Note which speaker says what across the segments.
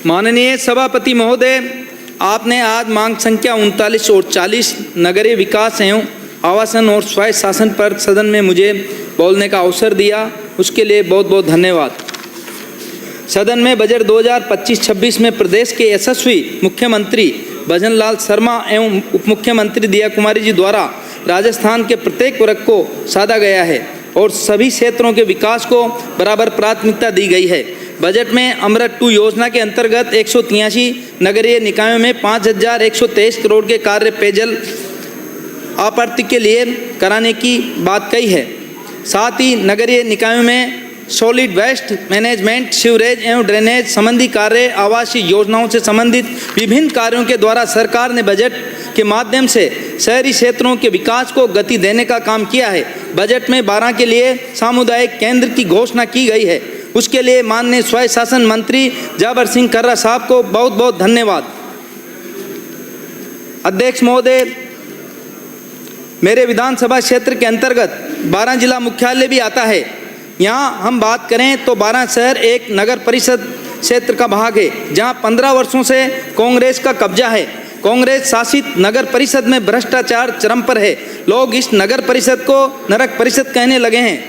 Speaker 1: माननीय सभापति महोदय, आपने आज मांग संख्या 39 और 40 नगरीय विकास एवं आवासन और स्वायत्त शासन पर सदन में मुझे बोलने का अवसर दिया, उसके लिए बहुत बहुत धन्यवाद। सदन में बजट 2025-26 में प्रदेश के यशस्वी मुख्यमंत्री भजन लाल शर्मा एवं उप मुख्यमंत्री दिया कुमारी जी द्वारा राजस्थान के प्रत्येक वर्ग को साधा गया है और सभी क्षेत्रों के विकास को बराबर प्राथमिकता दी गई है। बजट में अमृत 2 योजना के अंतर्गत 183 नगरीय निकायों में 5,123 करोड़ के कार्य पेयजल आपूर्ति के लिए कराने की बात कही है। साथ ही नगरीय निकायों में सॉलिड वेस्ट मैनेजमेंट, सीवरेज एवं ड्रेनेज संबंधी कार्य, आवासीय योजनाओं से संबंधित विभिन्न कार्यों के द्वारा सरकार ने बजट के माध्यम से शहरी क्षेत्रों के विकास को गति देने का काम किया है। बजट में 12 के लिए सामुदायिक केंद्र की घोषणा की गई है, उसके लिए माननीय स्वायत्त शासन मंत्री जाबर सिंह कर्रा साहब को बहुत बहुत धन्यवाद। अध्यक्ष महोदय, मेरे विधानसभा क्षेत्र के अंतर्गत 12 जिला मुख्यालय भी आता है। यहाँ हम बात करें तो 12 शहर एक नगर परिषद क्षेत्र का भाग है, जहाँ 15 वर्षों से कांग्रेस का कब्जा है। कांग्रेस शासित नगर परिषद में भ्रष्टाचार चरम पर है। लोग इस नगर परिषद को नरक परिषद कहने लगे हैं।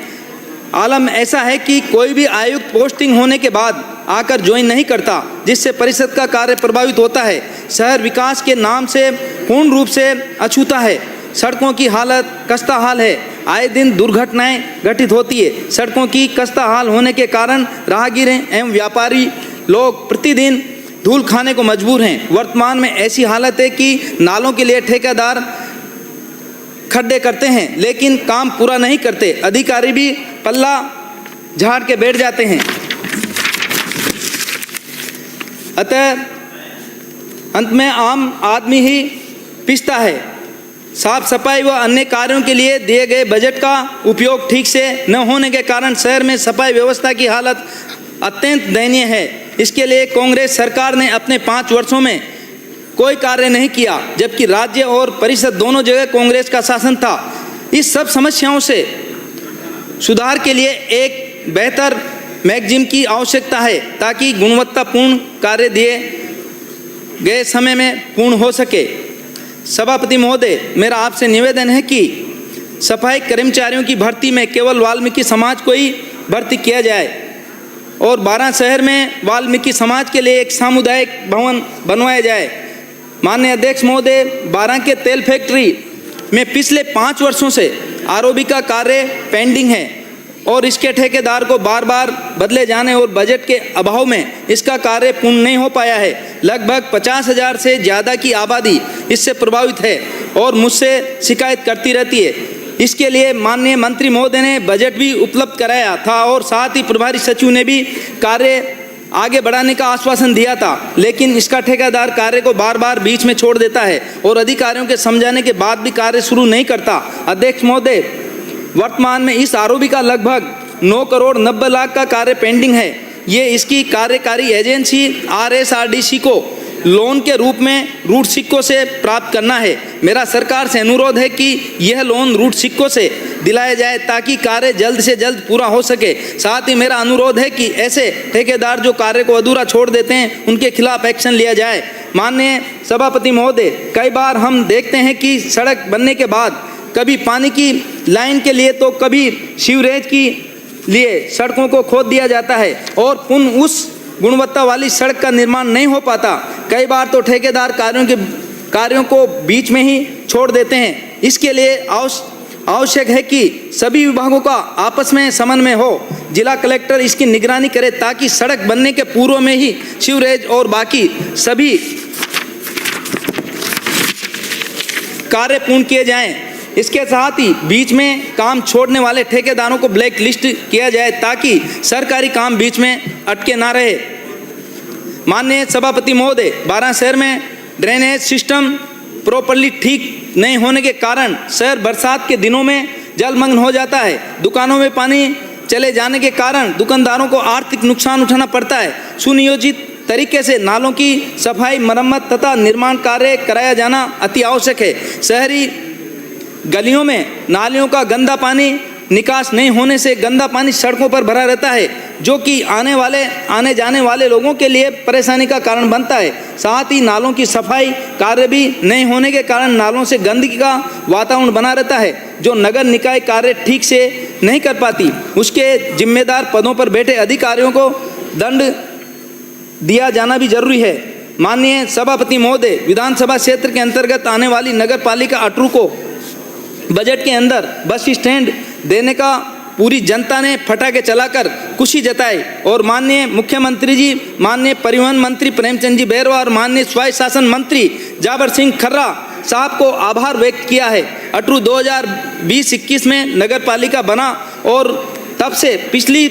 Speaker 1: आलम ऐसा है कि कोई भी आयुक्त पोस्टिंग होने के बाद आकर ज्वाइन नहीं करता, जिससे परिषद का कार्य प्रभावित होता है। शहर विकास के नाम से पूर्ण रूप से अछूता है। सड़कों की हालत कस्ता हाल है, आए दिन दुर्घटनाएं घटित होती है। सड़कों की कस्ता हाल होने के कारण राहगीर एवं व्यापारी लोग प्रतिदिन धूल खाने को मजबूर हैं। वर्तमान में ऐसी हालत है कि नालों के लिए ठेकेदार खड्डे करते हैं, लेकिन काम पूरा नहीं करते। अधिकारी भी पल्ला झाड़ के बैठ जाते हैं। अतः अंत में आम आदमी ही पिसता है। साफ सफाई व अन्य कार्यों के लिए दिए गए बजट का उपयोग ठीक से न होने के कारण शहर में सफाई व्यवस्था की हालत अत्यंत दयनीय है। इसके लिए कांग्रेस सरकार ने अपने 5 वर्षों में कोई कार्य नहीं किया, जबकि राज्य और परिषद दोनों जगह कांग्रेस का शासन था। इस सब समस्याओं से सुधार के लिए एक बेहतर मैगजीम की आवश्यकता है, ताकि गुणवत्तापूर्ण कार्य दिए गए समय में पूर्ण हो सके। सभापति महोदय, मेरा आपसे निवेदन है कि सफाई कर्मचारियों की भर्ती में केवल वाल्मीकि समाज को ही भर्ती किया जाए और 12 शहर में वाल्मीकि समाज के लिए एक सामुदायिक भवन बनवाया जाए। माननीय अध्यक्ष महोदय, 12 के तेल फैक्ट्री में पिछले 5 वर्षों से आरओबी का कार्य पेंडिंग है और इसके ठेकेदार को बार बार बदले जाने और बजट के अभाव में इसका कार्य पूर्ण नहीं हो पाया है। लगभग 50,000 से ज़्यादा की आबादी इससे प्रभावित है और मुझसे शिकायत करती रहती है। इसके लिए माननीय मंत्री महोदय ने बजट भी उपलब्ध कराया था और साथ ही प्रभारी सचिव ने भी कार्य आगे बढ़ाने का आश्वासन दिया था, लेकिन इसका ठेकेदार कार्य को बार बार बीच में छोड़ देता है और अधिकारियों के समझाने के बाद भी कार्य शुरू नहीं करता। अध्यक्ष महोदय, वर्तमान में इस आरओबी का लगभग 9 करोड़ 90 लाख का कार्य पेंडिंग है। ये इसकी कार्यकारी एजेंसी RSRDC को लोन के रूप में रूट सिक्कों से प्राप्त करना है। मेरा सरकार से अनुरोध है कि यह लोन रूट सिक्कों से दिलाया जाए ताकि कार्य जल्द से जल्द पूरा हो सके। साथ ही मेरा अनुरोध है कि ऐसे ठेकेदार जो कार्य को अधूरा छोड़ देते हैं, उनके खिलाफ एक्शन लिया जाए। माननीय सभापति महोदय, कई बार हम देखते हैं कि सड़क बनने के बाद कभी पानी की लाइन के लिए तो कभी सीवरेज की लिए सड़कों को खोद दिया जाता है और पुनः उस गुणवत्ता वाली सड़क का निर्माण नहीं हो पाता। कई बार तो ठेकेदार कार्यों को बीच में ही छोड़ देते हैं। इसके लिए आवश्यक है कि सभी विभागों का आपस में समन्वय हो। जिला कलेक्टर इसकी निगरानी करे ताकि सड़क बनने के पूर्व में ही सीवरेज और बाकी सभी कार्य पूर्ण किए जाएं। इसके साथ ही बीच में काम छोड़ने वाले ठेकेदारों को ब्लैक लिस्ट किया जाए ताकि सरकारी काम बीच में अटके ना रहे। माननीय सभापति महोदय, 12 शहर में ड्रेनेज सिस्टम प्रॉपर्ली ठीक नहीं होने के कारण शहर बरसात के दिनों में जलमग्न हो जाता है। दुकानों में पानी चले जाने के कारण दुकानदारों को आर्थिक नुकसान उठाना पड़ता है। सुनियोजित तरीके से नालों की सफाई, मरम्मत तथा निर्माण कार्य कराया जाना अति आवश्यक है। शहरी गलियों में नालियों का गंदा पानी निकास नहीं होने से गंदा पानी सड़कों पर भरा रहता है, जो कि आने जाने वाले लोगों के लिए परेशानी का कारण बनता है। साथ ही नालों की सफाई कार्य भी नहीं होने के कारण नालों से गंदगी का वातावरण बना रहता है, जो नगर निकाय कार्य ठीक से नहीं कर पाती। उसके जिम्मेदार पदों पर बैठे अधिकारियों को दंड दिया जाना भी जरूरी है। माननीय सभापति महोदय, विधानसभा क्षेत्र के अंतर्गत आने वाली नगर पालिका अटरू को बजट के अंदर बस स्टैंड देने का पूरी जनता ने फटाके चलाकर खुशी जताई और माननीय मुख्यमंत्री जी, माननीय परिवहन मंत्री प्रेमचंद जी बैरवा और माननीय स्वायत्त शासन मंत्री जाबर सिंह खर्रा साहब को आभार व्यक्त किया है। अटरू 2020-21 में नगर पालिका बना और तब से पिछली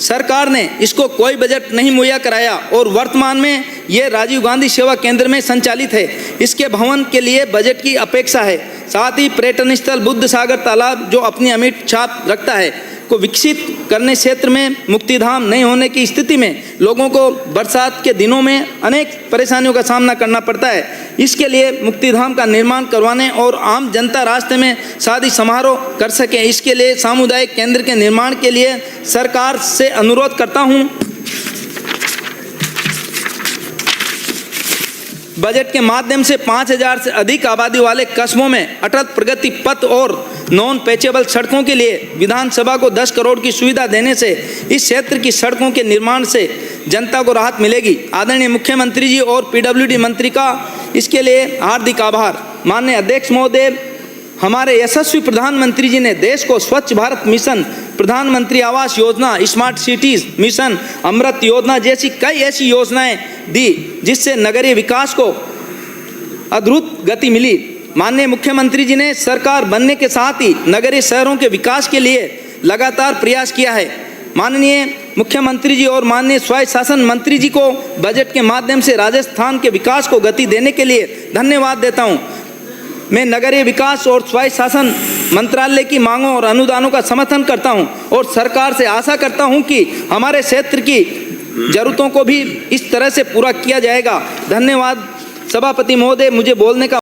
Speaker 1: सरकार ने इसको कोई बजट नहीं मुहैया कराया और वर्तमान में ये राजीव गांधी सेवा केंद्र में संचालित है। इसके भवन के लिए बजट की अपेक्षा है। साथ ही पर्यटन स्थल बुद्ध सागर तालाब, जो अपनी अमिट छाप रखता है, को विकसित करने क्षेत्र में मुक्तिधाम नहीं होने की स्थिति में लोगों को बरसात के दिनों में अनेक परेशानियों का सामना करना पड़ता है। इसके लिए मुक्तिधाम का निर्माण करवाने और आम जनता रास्ते में शादी समारोह कर सके, इसके लिए सामुदायिक केंद्र के निर्माण के लिए सरकार से अनुरोध करता हूं। बजट के माध्यम से 5000 से अधिक आबादी वाले कस्बों में अटल प्रगति पथ और नॉन पैचेबल सड़कों के लिए विधानसभा को 10 करोड़ की सुविधा देने से इस क्षेत्र की सड़कों के निर्माण से जनता को राहत मिलेगी। आदरणीय मुख्यमंत्री जी और पीडब्ल्यूडी मंत्री का इसके लिए हार्दिक आभार। माननीय अध्यक्ष महोदय, हमारे यशस्वी प्रधानमंत्री जी ने देश को स्वच्छ भारत मिशन, प्रधानमंत्री Awas Yojana, smart cities mission, अमृत योजना जैसी कई ऐसी योजनाएं दी जिससे नगरीय विकास को अद्भुत गति मिली। माननीय मुख्यमंत्री जी ने सरकार बनने के साथ ही नगरीय शहरों के विकास के लिए लगातार प्रयास किया है। माननीय मुख्यमंत्री जी और माननीय स्वायत्त शासन मंत्री जी को बजट के माध्यम से राजस्थान के विकास को गति देने के लिए धन्यवाद देता हूँ। मैं नगरीय विकास और स्वायत्त शासन मंत्रालय की मांगों और अनुदानों का समर्थन करता हूं और सरकार से आशा करता हूं कि हमारे क्षेत्र की जरूरतों को भी इस तरह से पूरा किया जाएगा। धन्यवाद सभापति महोदय, मुझे बोलने का